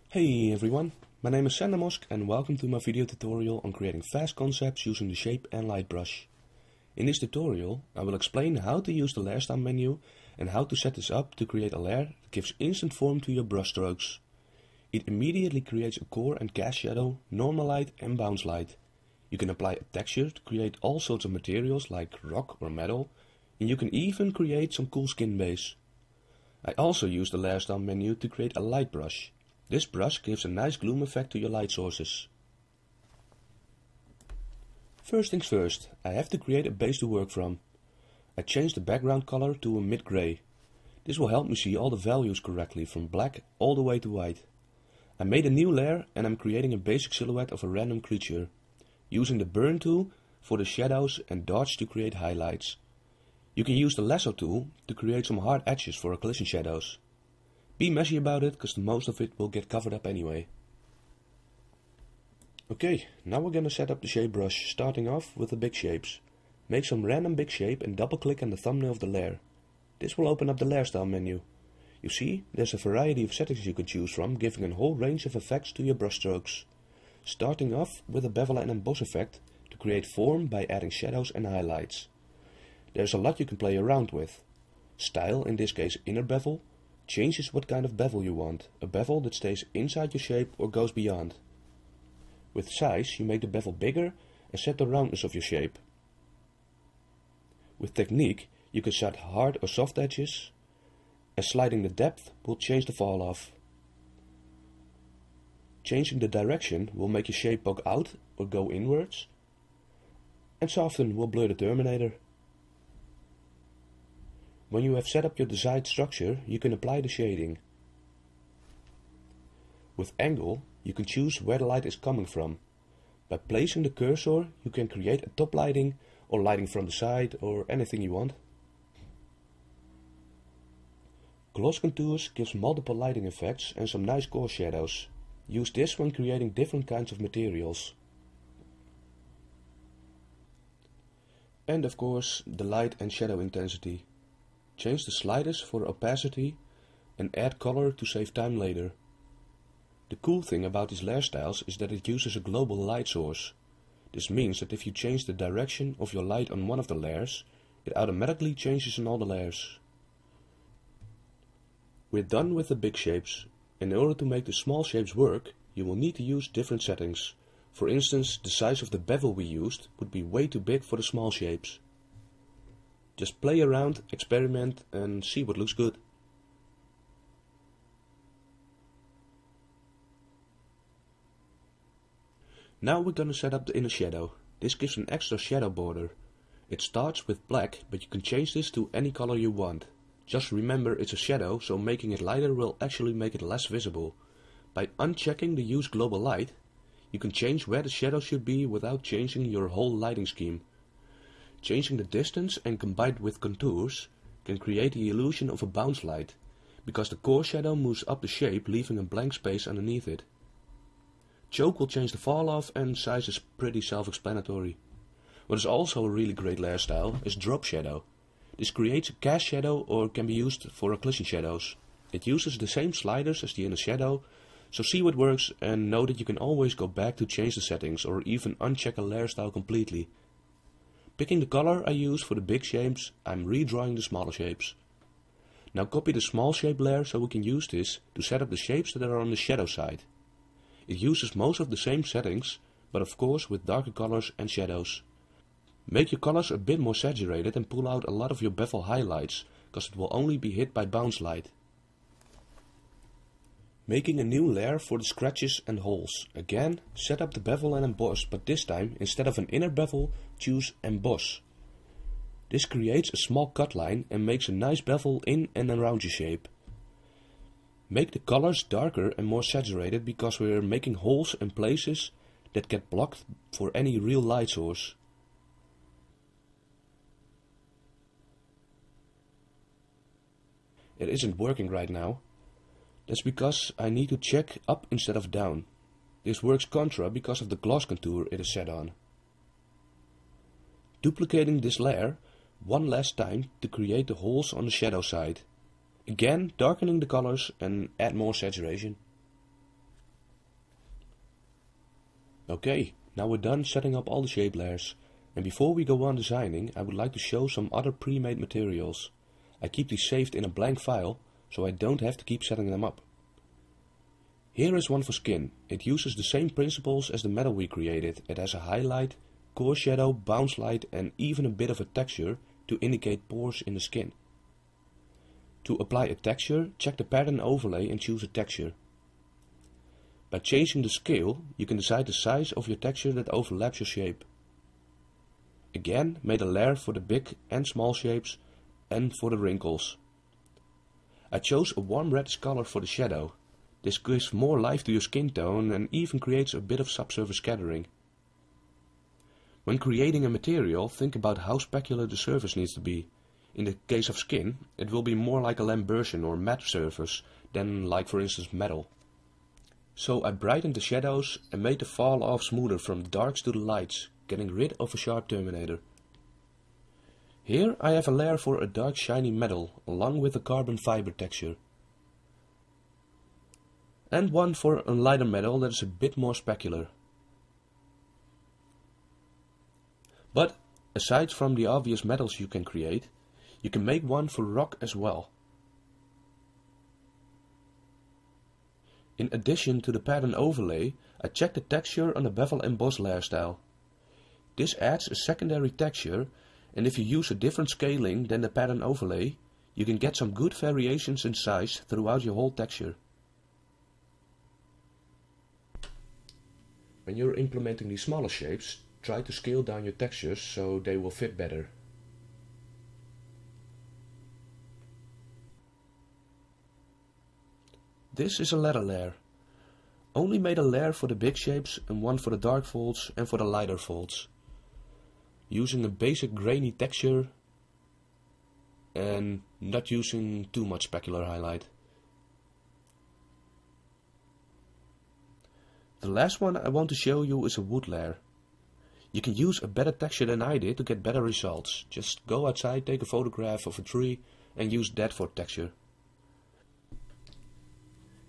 Hey everyone, my name is Sander Mosk and welcome to my video tutorial on creating fast concepts using the Shape and Light brush. In this tutorial I will explain how to use the layer style menu and how to set this up to create a layer that gives instant form to your brush strokes. It immediately creates a core and cast shadow, normal light and bounce light. You can apply a texture to create all sorts of materials like rock or metal, and you can even create some cool skin base. I also use the layer style menu to create a light brush. This brush gives a nice gloom effect to your light sources. First things first, I have to create a base to work from. I changed the background color to a mid-gray. This will help me see all the values correctly from black all the way to white. I made a new layer and I'm creating a basic silhouette of a random creature, using the burn tool for the shadows and dodge to create highlights. You can use the lasso tool to create some hard edges for our collision shadows. Be messy about it, because most of it will get covered up anyway. Okay, now we're gonna set up the shape brush, starting off with the big shapes. Make some random big shape and double click on the thumbnail of the layer. This will open up the layer style menu. You see, there's a variety of settings you can choose from, giving a whole range of effects to your brush strokes. Starting off with a bevel and emboss effect to create form by adding shadows and highlights. There's a lot you can play around with. Style, in this case inner bevel, changes what kind of bevel you want, a bevel that stays inside your shape or goes beyond. With size, you make the bevel bigger and set the roundness of your shape. With technique, you can set hard or soft edges, and sliding the depth will change the fall off. Changing the direction will make your shape poke out or go inwards, and soften will blur the terminator. When you have set up your desired structure, you can apply the shading. With angle, you can choose where the light is coming from. By placing the cursor, you can create a top lighting or lighting from the side or anything you want. Gloss contours gives multiple lighting effects and some nice core shadows. Use this when creating different kinds of materials. And of course, the light and shadow intensity. Change the sliders for opacity and add color to save time later. The cool thing about these layer styles is that it uses a global light source. This means that if you change the direction of your light on one of the layers, it automatically changes in all the layers. We're done with the big shapes. In order to make the small shapes work, you will need to use different settings. For instance, the size of the bevel we used would be way too big for the small shapes. Just play around, experiment and see what looks good. Now we're gonna set up the inner shadow. This gives an extra shadow border. It starts with black, but you can change this to any color you want. Just remember it's a shadow, so making it lighter will actually make it less visible. By unchecking the use global light, you can change where the shadow should be without changing your whole lighting scheme. Changing the distance and combined with contours can create the illusion of a bounce light, because the core shadow moves up the shape, leaving a blank space underneath it. Choke will change the fall off, and size is pretty self-explanatory. What is also a really great layer style is drop shadow. This creates a cast shadow or can be used for occlusion shadows. It uses the same sliders as the inner shadow, so see what works and know that you can always go back to change the settings or even uncheck a layer style completely. Picking the color I use for the big shapes, I'm redrawing the smaller shapes. Now copy the small shape layer so we can use this to set up the shapes that are on the shadow side. It uses most of the same settings, but of course with darker colors and shadows. Make your colors a bit more saturated and pull out a lot of your bevel highlights, because it will only be hit by bounce light. Making a new layer for the scratches and holes. Again, set up the bevel and emboss, but this time, instead of an inner bevel, choose emboss. This creates a small cut line and makes a nice bevel in and around your shape. Make the colors darker and more saturated, because we are making holes and places that get blocked for any real light source. It isn't working right now. That's because I need to check up instead of down. This works contra because of the gloss contour it is set on. Duplicating this layer one last time to create the holes on the shadow side. Again, darkening the colors and add more saturation. Okay, now we're done setting up all the shape layers, and before we go on designing, I would like to show some other pre-made materials. I keep these saved in a blank file, so I don't have to keep setting them up. Here is one for skin. It uses the same principles as the metal we created. It has a highlight, core shadow, bounce light and even a bit of a texture to indicate pores in the skin. To apply a texture, check the pattern overlay and choose a texture. By changing the scale, you can decide the size of your texture that overlaps your shape. Again, made a layer for the big and small shapes and for the wrinkles. I chose a warm reddish color for the shadow. This gives more life to your skin tone and even creates a bit of subsurface scattering. When creating a material, think about how specular the surface needs to be. In the case of skin, it will be more like a Lambertian or matte surface than like for instance metal. So I brightened the shadows and made the fall off smoother from the darks to the lights, getting rid of a sharp terminator. Here I have a layer for a dark shiny metal, along with a carbon fiber texture. And one for a lighter metal that is a bit more specular. But, aside from the obvious metals you can create, you can make one for rock as well. In addition to the pattern overlay, I checked the texture on the bevel emboss layer style. This adds a secondary texture, and if you use a different scaling than the pattern overlay, you can get some good variations in size throughout your whole texture. When you're implementing these smaller shapes, try to scale down your textures so they will fit better. This is a ladder layer. Only made a layer for the big shapes and one for the dark folds and for the lighter folds. Using a basic grainy texture and not using too much specular highlight. The last one I want to show you is a wood layer. You can use a better texture than I did to get better results. Just go outside, take a photograph of a tree and use that for texture.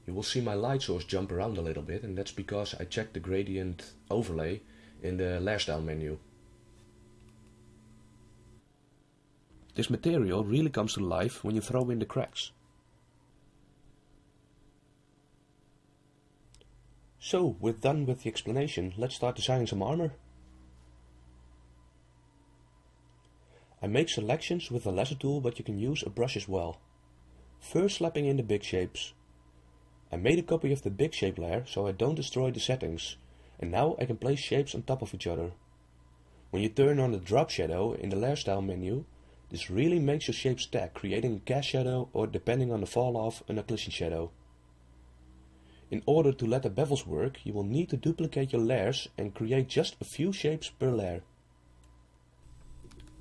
You will see my light source jump around a little bit, and that's because I checked the gradient overlay in the layer style menu. This material really comes to life when you throw in the cracks. So, we're done with the explanation. Let's start designing some armor. I make selections with the lasso tool, but you can use a brush as well. First slapping in the big shapes. I made a copy of the big shape layer so I don't destroy the settings, and now I can place shapes on top of each other. When you turn on the drop shadow in the layer style menu, this really makes your shape stack, creating a cast shadow or, depending on the fall off, an occlusion shadow. In order to let the bevels work, you will need to duplicate your layers and create just a few shapes per layer.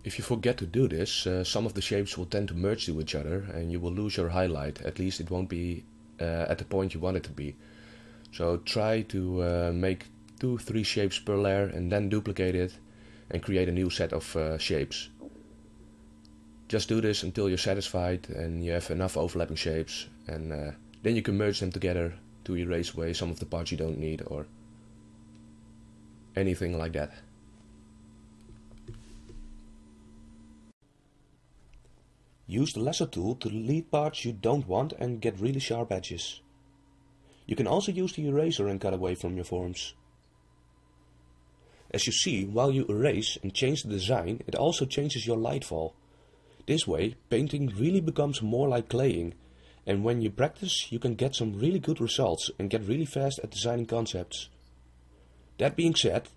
If you forget to do this, some of the shapes will tend to merge to each other and you will lose your highlight. At least it won't be at the point you want it to be. So try to make 2-3 shapes per layer and then duplicate it and create a new set of shapes. Just do this until you're satisfied and you have enough overlapping shapes, and then you can merge them together to erase away some of the parts you don't need or anything like that. Use the lasso tool to delete parts you don't want and get really sharp edges. You can also use the eraser and cut away from your forms. As you see, while you erase and change the design, it also changes your light fall. This way, painting really becomes more like claying, and when you practice, you can get some really good results and get really fast at designing concepts. That being said,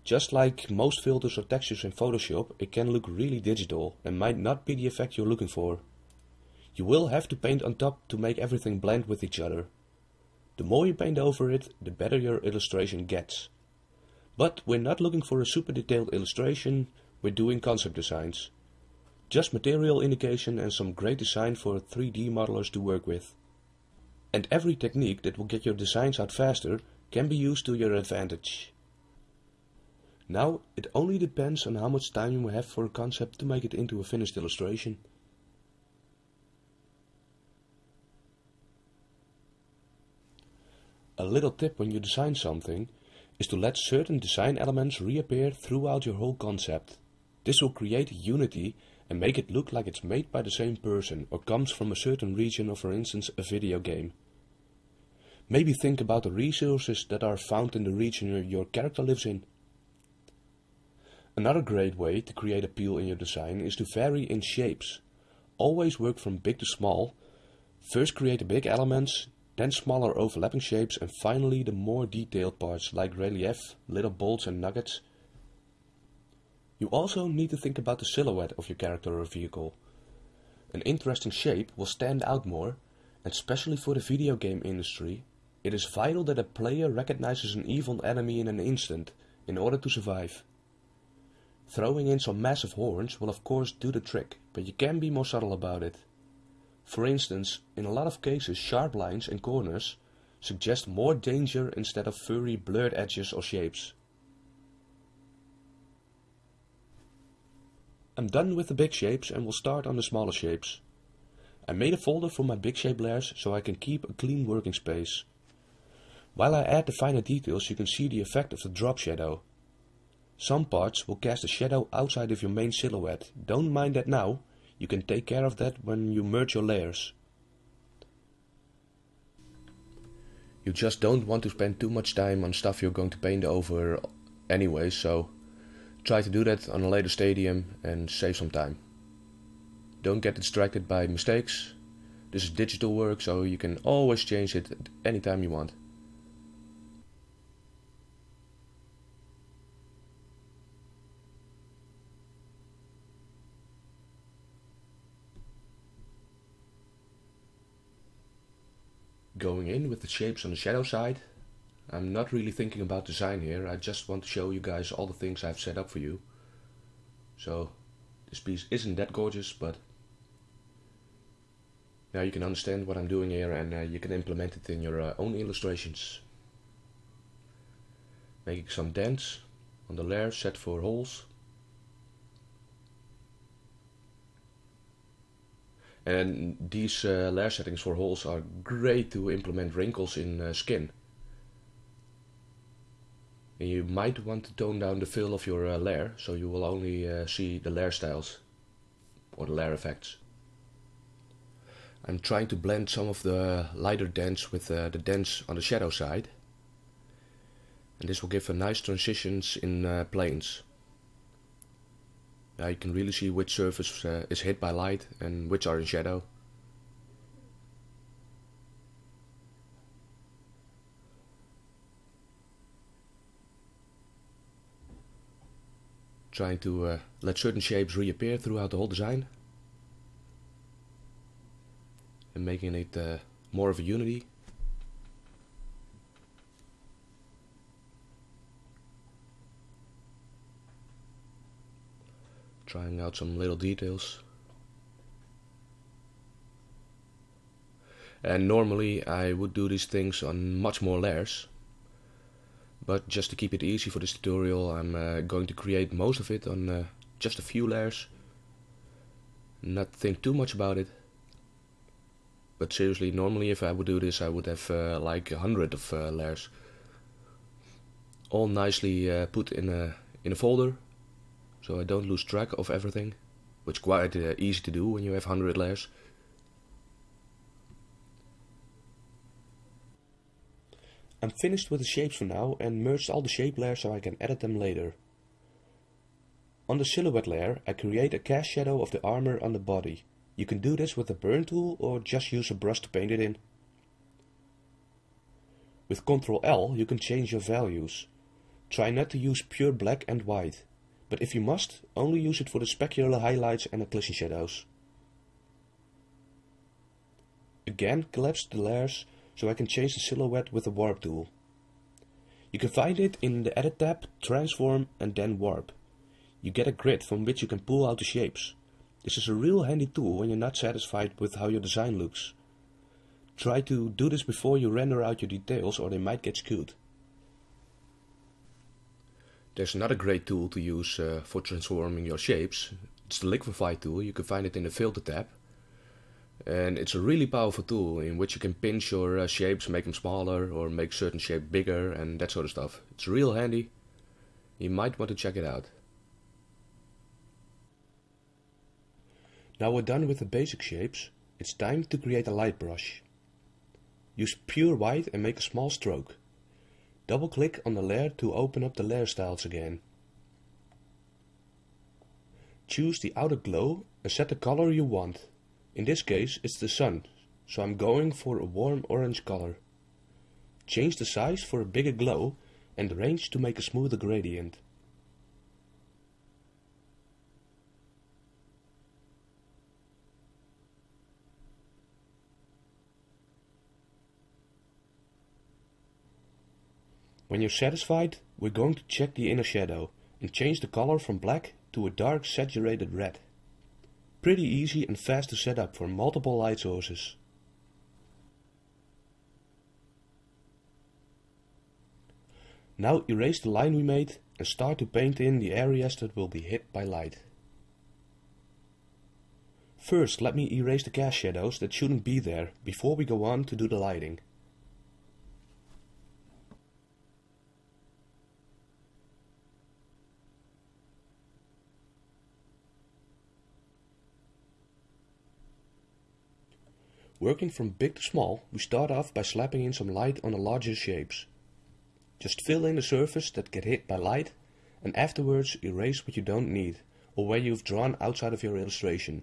just like most filters or textures in Photoshop, it can look really digital and might not be the effect you're looking for. You will have to paint on top to make everything blend with each other. The more you paint over it, the better your illustration gets. But we're not looking for a super detailed illustration, we're doing concept designs. Just material indication and some great design for 3D modelers to work with. And every technique that will get your designs out faster can be used to your advantage. Now it only depends on how much time you have for a concept to make it into a finished illustration. A little tip when you design something, is to let certain design elements reappear throughout your whole concept. This will create unity and make it look like it's made by the same person or comes from a certain region or, for instance, a video game. Maybe think about the resources that are found in the region your character lives in. Another great way to create appeal in your design is to vary in shapes. Always work from big to small. First create the big elements, then smaller overlapping shapes, and finally the more detailed parts like relief, little bolts and nuggets. You also need to think about the silhouette of your character or vehicle. An interesting shape will stand out more, and especially for the video game industry, it is vital that a player recognizes an evil enemy in an instant in order to survive. Throwing in some massive horns will of course do the trick, but you can be more subtle about it. For instance, in a lot of cases sharp lines and corners suggest more danger instead of furry blurred edges or shapes. I'm done with the big shapes and will start on the smaller shapes. I made a folder for my big shape layers so I can keep a clean working space. While I add the finer details, you can see the effect of the drop shadow. Some parts will cast a shadow outside of your main silhouette. Don't mind that now, you can take care of that when you merge your layers. You just don't want to spend too much time on stuff you're going to paint over anyway, so try to do that on a later stadium and save some time. Don't get distracted by mistakes. This is digital work, so you can always change it at any time you want. Going in with the shapes on the shadow side, I'm not really thinking about design here, I just want to show you guys all the things I've set up for you. So this piece isn't that gorgeous, but now you can understand what I'm doing here and you can implement it in your own illustrations. Making some dents on the layer set for holes. And these layer settings for holes are great to implement wrinkles in skin. And you might want to tone down the fill of your layer, so you will only see the layer styles or the layer effects. I'm trying to blend some of the lighter dents with the dents on the shadow side. And this will give a nice transitions in planes. Now you can really see which surface is hit by light and which are in shadow. Trying to let certain shapes reappear throughout the whole design. And making it more of a unity. Trying out some little details. And normally I would do these things on much more layers. But just to keep it easy for this tutorial, I'm going to create most of it on just a few layers. Not think too much about it. But seriously, normally if I would do this, I would have like 100 of layers. All nicely put in a folder. So I don't lose track of everything, which is quite easy to do when you have 100 layers. I'm finished with the shapes for now and merged all the shape layers so I can edit them later. On the silhouette layer, I create a cast shadow of the armor on the body. You can do this with a burn tool or just use a brush to paint it in. With Ctrl L you can change your values. Try not to use pure black and white. But if you must, only use it for the specular highlights and occlusion shadows. Again, collapse the layers so I can change the silhouette with the warp tool. You can find it in the edit tab, transform and then warp. You get a grid from which you can pull out the shapes. This is a real handy tool when you're not satisfied with how your design looks. Try to do this before you render out your details or they might get skewed. There's another great tool to use for transforming your shapes. It's the liquify tool. You can find it in the filter tab. And it's a really powerful tool in which you can pinch your shapes, make them smaller, or make certain shape bigger and that sort of stuff. It's real handy. You might want to check it out. Now we're done with the basic shapes, it's time to create a light brush. Use pure white and make a small stroke. Double click on the layer to open up the layer styles again. Choose the outer glow and set the color you want. In this case it's the sun, so I'm going for a warm orange color. Change the size for a bigger glow and the range to make a smoother gradient. When you're satisfied, we're going to check the inner shadow and change the color from black to a dark saturated red. Pretty easy and fast to set up for multiple light sources. Now erase the line we made and start to paint in the areas that will be hit by light. First, let me erase the cast shadows that shouldn't be there before we go on to do the lighting. Working from big to small, we start off by slapping in some light on the larger shapes. Just fill in the surface that get hit by light and afterwards erase what you don't need or where you've drawn outside of your illustration.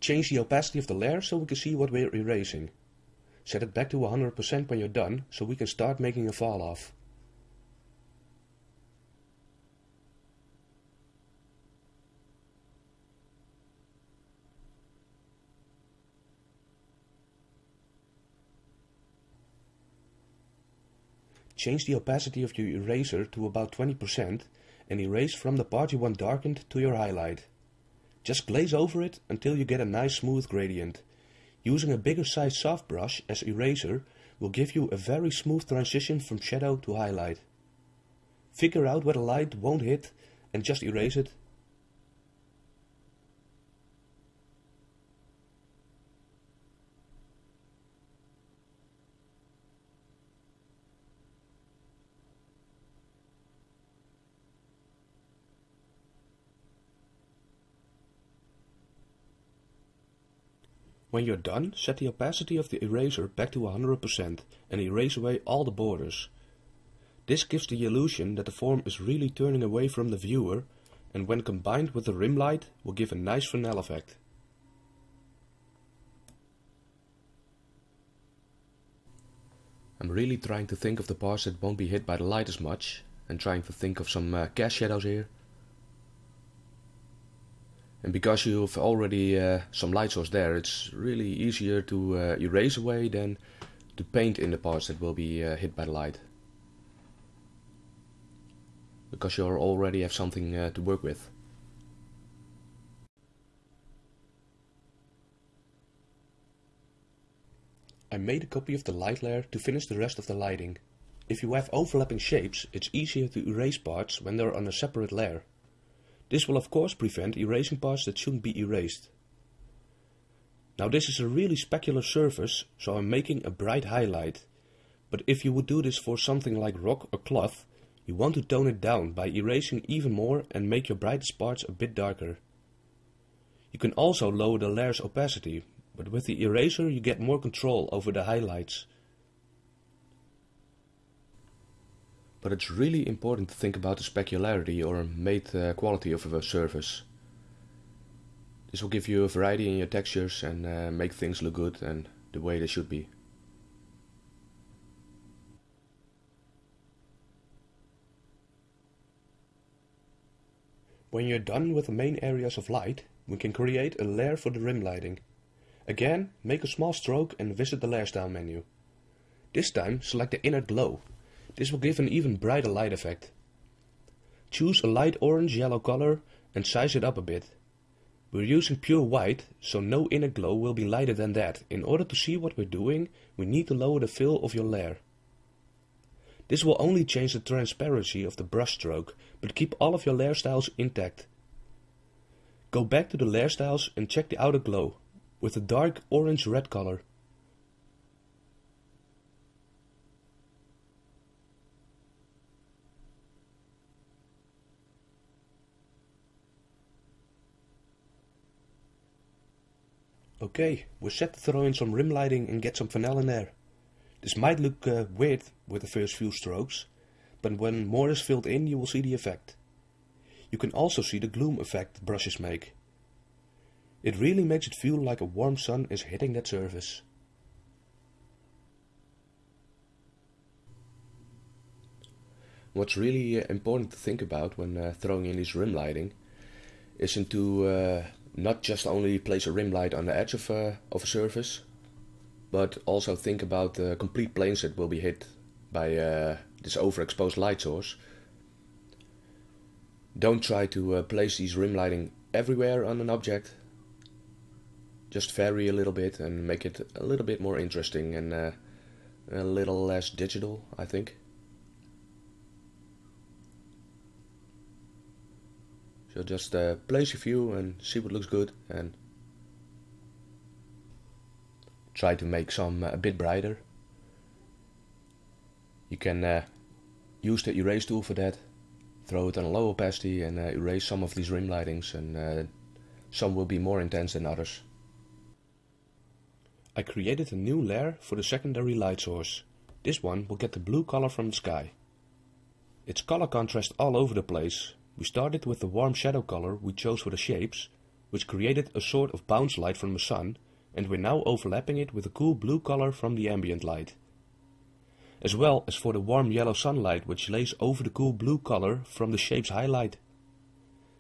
Change the opacity of the layer so we can see what we're erasing. Set it back to 100% when you're done so we can start making a fall off. Change the opacity of your eraser to about 20% and erase from the part you want darkened to your highlight. Just glaze over it until you get a nice smooth gradient. Using a bigger sized soft brush as eraser will give you a very smooth transition from shadow to highlight. Figure out where the light won't hit and just erase it. When you're done, set the opacity of the eraser back to 100% and erase away all the borders. This gives the illusion that the form is really turning away from the viewer, and when combined with the rim light will give a nice finale effect. I'm really trying to think of the parts that won't be hit by the light as much, and trying to think of some cast shadows here. And because you've already some light source there, it's really easier to erase away than to paint in the parts that will be hit by the light. Because you already have something to work with. I made a copy of the light layer to finish the rest of the lighting. If you have overlapping shapes, it's easier to erase parts when they're on a separate layer. This will of course prevent erasing parts that shouldn't be erased. Now this is a really specular surface, so I'm making a bright highlight. But if you would do this for something like rock or cloth, you want to tone it down by erasing even more and make your brightest parts a bit darker. You can also lower the layer's opacity, but with the eraser you get more control over the highlights. But it's really important to think about the specularity or made quality of a surface. This will give you a variety in your textures and make things look good and the way they should be. When you're done with the main areas of light, we can create a layer for the rim lighting. Again, make a small stroke and visit the layer style menu. This time select the inner glow. This will give an even brighter light effect. Choose a light orange-yellow color and size it up a bit. We're using pure white, so no inner glow will be lighter than that. In order to see what we're doing, we need to lower the fill of your layer. This will only change the transparency of the brush stroke, but keep all of your layer styles intact. Go back to the layer styles and check the outer glow, with a dark orange-red color. Okay, we're set to throw in some rim lighting and get some finale in there. This might look weird with the first few strokes, but when more is filled in you will see the effect. You can also see the gloom effect the brushes make. It really makes it feel like a warm sun is hitting that surface. What's really important to think about when throwing in this rim lighting isn't to not just only place a rim light on the edge of a surface, but also think about the complete planes that will be hit by this overexposed light source. Don't try to place these rim lighting everywhere on an object. Just vary a little bit and make it a little bit more interesting and a little less digital, I think. So just place a few and see what looks good, and try to make some a bit brighter. You can use the erase tool for that. Throw it on a low opacity and erase some of these rim lightings, and some will be more intense than others. I created a new layer for the secondary light source. This one will get the blue color from the sky. It's color contrast all over the place. We started with the warm shadow color we chose for the shapes, which created a sort of bounce light from the sun, and we're now overlapping it with a cool blue color from the ambient light. As well as for the warm yellow sunlight which lays over the cool blue color from the shape's highlight.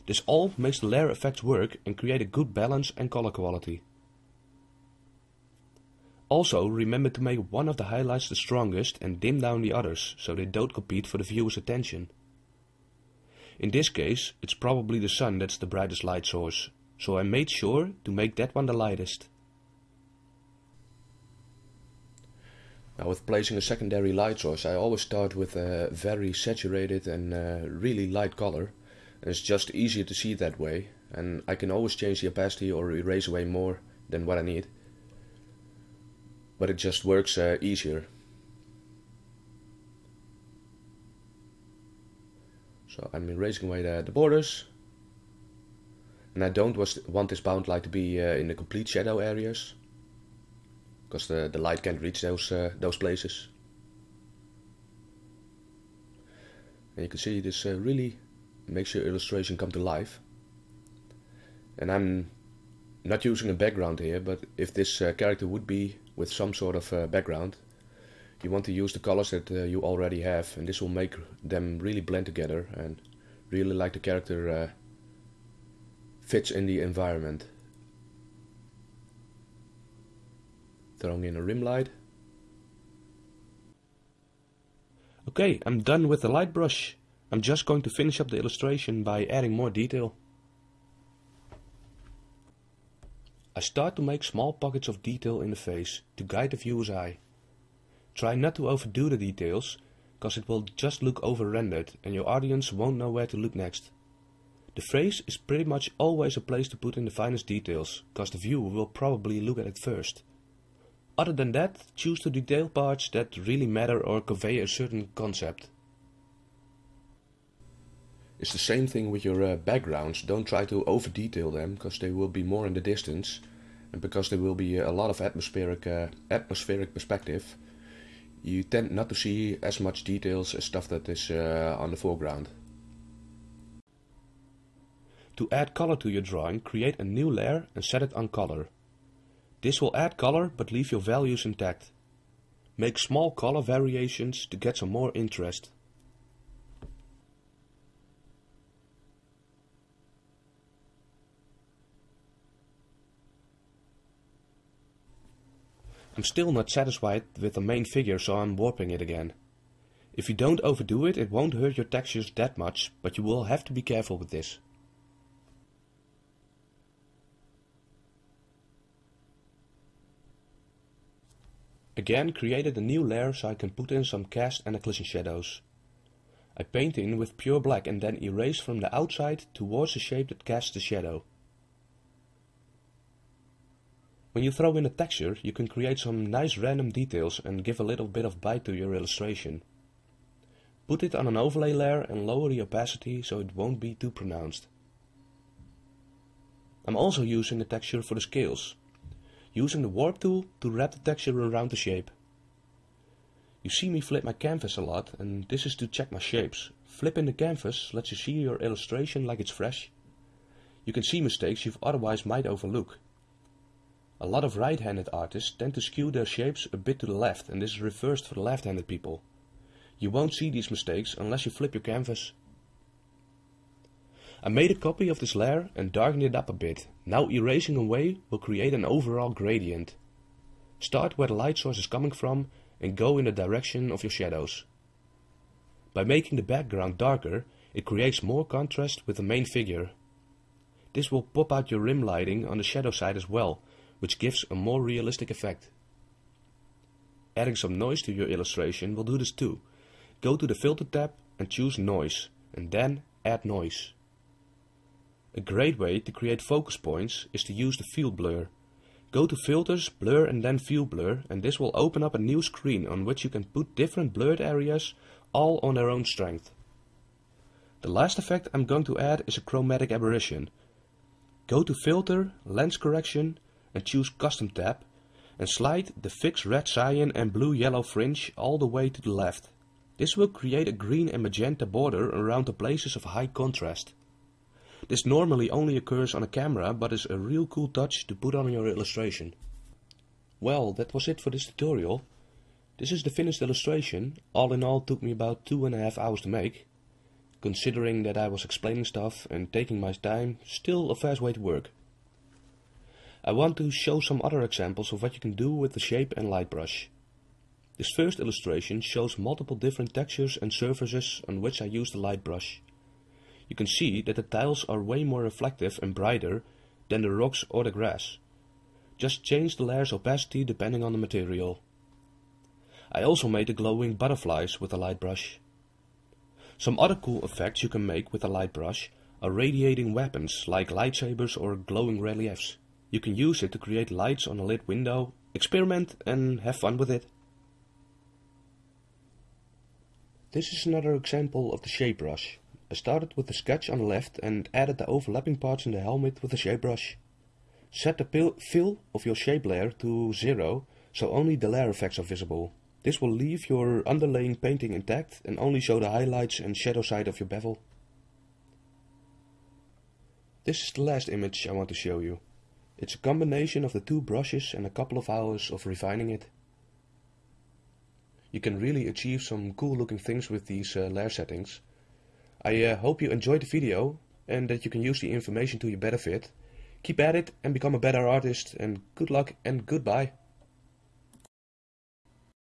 This all makes the layer effects work and create a good balance and color quality. Also remember to make one of the highlights the strongest and dim down the others, so they don't compete for the viewer's attention. In this case, it's probably the sun that's the brightest light source, so I made sure to make that one the lightest. Now with placing a secondary light source, I always start with a very saturated and really light color, and it's just easier to see that way, and I can always change the opacity or erase away more than what I need, but it just works easier. So I'm erasing away the borders, and I don't want this bound light to be in the complete shadow areas, because the light can't reach those places. And you can see this really makes your illustration come to life. And I'm not using a background here, but if this character would be with some sort of background, you want to use the colors that you already have, and this will make them really blend together and really like the character fits in the environment. Throwing in a rim light. Okay, I'm done with the light brush. I'm just going to finish up the illustration by adding more detail. I start to make small pockets of detail in the face to guide the viewer's eye. Try not to overdo the details, cause it will just look over-rendered and your audience won't know where to look next. The face is pretty much always a place to put in the finest details, cause the viewer will probably look at it first. Other than that, choose the detail parts that really matter or convey a certain concept. It's the same thing with your backgrounds. Don't try to over-detail them, because they will be more in the distance, and because there will be a lot of atmospheric perspective. You tend not to see as much details as stuff that is on the foreground. To add color to your drawing, create a new layer and set it on color. This will add color but leave your values intact. Make small color variations to get some more interest. I'm still not satisfied with the main figure, so I'm warping it again. If you don't overdo it, it won't hurt your textures that much, but you will have to be careful with this. Again, created a new layer so I can put in some cast and occlusion shadows. I paint in with pure black and then erase from the outside towards the shape that casts the shadow. When you throw in a texture, you can create some nice random details and give a little bit of bite to your illustration. Put it on an overlay layer and lower the opacity so it won't be too pronounced. I'm also using a texture for the scales, using the warp tool to wrap the texture around the shape. You see me flip my canvas a lot, and this is to check my shapes. Flipping the canvas lets you see your illustration like it's fresh. You can see mistakes you otherwise might overlook. A lot of right-handed artists tend to skew their shapes a bit to the left, and this is reversed for the left-handed people. You won't see these mistakes unless you flip your canvas. I made a copy of this layer and darkened it up a bit. Now erasing away will create an overall gradient. Start where the light source is coming from and go in the direction of your shadows. By making the background darker, it creates more contrast with the main figure. This will pop out your rim lighting on the shadow side as well, which gives a more realistic effect. Adding some noise to your illustration will do this too. Go to the Filter tab and choose Noise, and then Add Noise. A great way to create focus points is to use the Field Blur. Go to Filters, Blur and then Field Blur, and this will open up a new screen on which you can put different blurred areas, all on their own strength. The last effect I'm going to add is a chromatic aberration. Go to Filter, Lens Correction, and choose Custom tab, and slide the Fix Red Cyan and Blue Yellow fringe all the way to the left. This will create a green and magenta border around the places of high contrast. This normally only occurs on a camera, but is a real cool touch to put on your illustration. Well, that was it for this tutorial. This is the finished illustration. All in all, took me about 2.5 hours to make. Considering that I was explaining stuff and taking my time, still a fast way to work. I want to show some other examples of what you can do with the shape and light brush. This first illustration shows multiple different textures and surfaces on which I use the light brush. You can see that the tiles are way more reflective and brighter than the rocks or the grass. Just change the layer's opacity depending on the material. I also made the glowing butterflies with the light brush. Some other cool effects you can make with the light brush are radiating weapons like lightsabers or glowing reliefs. You can use it to create lights on a lit window, experiment and have fun with it. This is another example of the shape brush. I started with the sketch on the left and added the overlapping parts in the helmet with the shape brush. Set the fill of your shape layer to 0, so only the layer effects are visible. This will leave your underlaying painting intact and only show the highlights and shadow side of your bevel. This is the last image I want to show you. It's a combination of the two brushes and a couple of hours of refining it. You can really achieve some cool looking things with these layer settings. I hope you enjoyed the video and that you can use the information to your benefit. Keep at it and become a better artist, and good luck and goodbye.